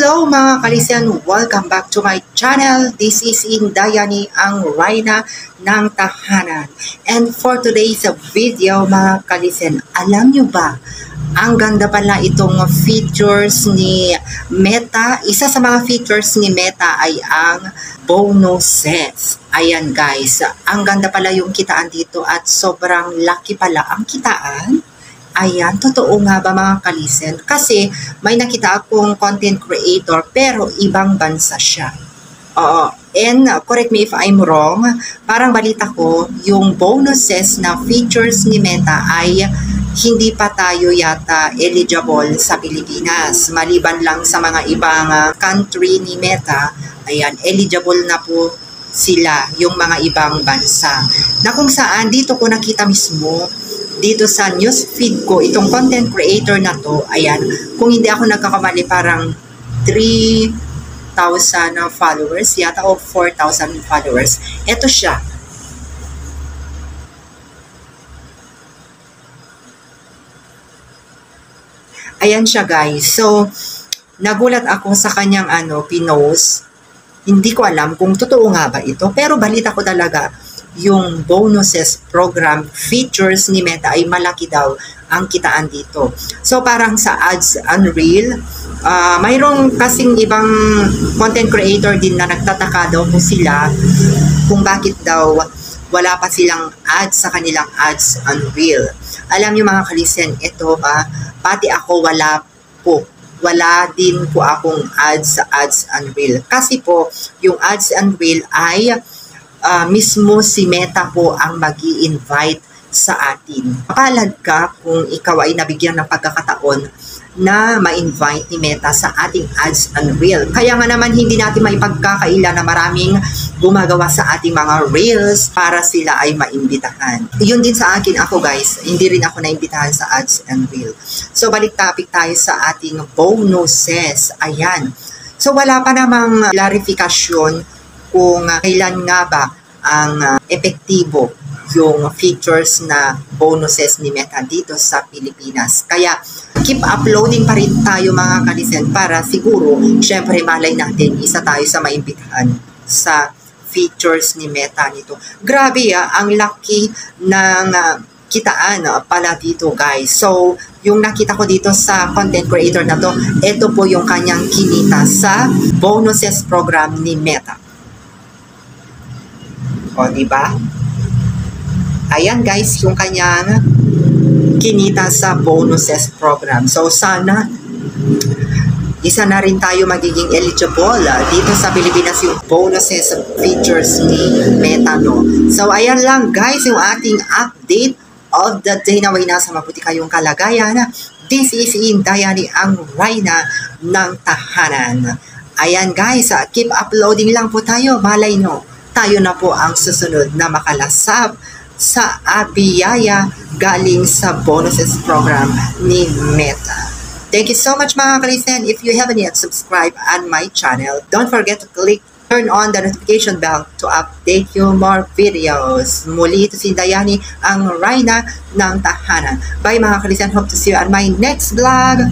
Hello mga kalisen, welcome back to my channel. This is Indayani, ang Reyna ng Tahanan. And for today's video mga kalisen, alam nyo ba, ang ganda pala itong features ni Meta. Isa sa mga features ni Meta ay ang bonuses. Ayan guys, ang ganda pala yung kitaan dito at sobrang laki pala ang kitaan. Ayan, totoo nga ba mga kalisen? Kasi may nakita akong content creator pero ibang bansa siya. Oo, and correct me if I'm wrong, parang balita ko, yung bonuses na features ni Meta ay hindi pa tayo yata eligible sa Pilipinas. Maliban lang sa mga ibang country ni Meta, ayan, eligible na po sila yung mga ibang bansa. Na kung saan dito ko nakita mismo, dito sa newsfeed ko, itong content creator na to, ayan, kung hindi ako nagkakamali, parang 3,000 followers yata o 4,000 followers. Ito siya. Ayan siya guys. So, nagulat ako sa kanyang pinost. Hindi ko alam kung totoo nga ba ito, pero balita ko talaga yung bonuses program features ni Meta ay malaki daw ang kitaan dito. So parang sa ads Unreal, mayroong kasing ibang content creator din na nagtataka daw po sila kung bakit daw wala pa silang ads sa kanilang ads Unreal. Alam niyo mga kalisen, ito pati ako wala din po akong ads sa ads Unreal. Kasi po yung ads Unreal ay mismo si Meta po ang mag-i-invite sa atin. Mapalad ka kung ikaw ay nabigyan ng pagkakataon na ma-invite ni Meta sa ating ads Unreal. Kaya nga naman hindi natin maipagkakaila na maraming gumagawa sa ating mga reels para sila ay maimbitahan. Yun din sa akin ako guys, hindi rin ako naimbitahan sa ads Unreal. So balik topic tayo sa ating bonuses. Ayan. So wala pa namang clarification kung kailan nga ba ang epektibo yung features na bonuses ni Meta dito sa Pilipinas. Kaya keep uploading pa rin tayo mga kalisen para siguro, syempre malay natin, isa tayo sa maimbitahan sa features ni Meta nito. Grabe ang laki ng kitaan pala dito guys. So, yung nakita ko dito sa content creator na to, ito po yung kanyang kinita sa bonuses program ni Meta. O, diba? Ayan guys, yung kanyang kinita sa bonuses program. So, sana isa na rin tayo magiging eligible dito sa Pilipinas yung bonuses features ni Meta, no? So, ayan lang guys, yung ating update of the day. Naway nasa mabuti kayong kalagayan. This is Indayani, ang Reyna ng Tahanan. Ayan guys, keep uploading lang po tayo. Malay nyo, tayo na po ang susunod na makalasap sa biyaya galing sa bonuses program ni Meta. Thank you so much mga kalisen. If you haven't yet subscribed on my channel, don't forget to turn on the notification bell to update you more videos. Muli ito si Indayani, ang Reyna ng Tahanan. Bye mga kalisen. Hope to see you on my next vlog.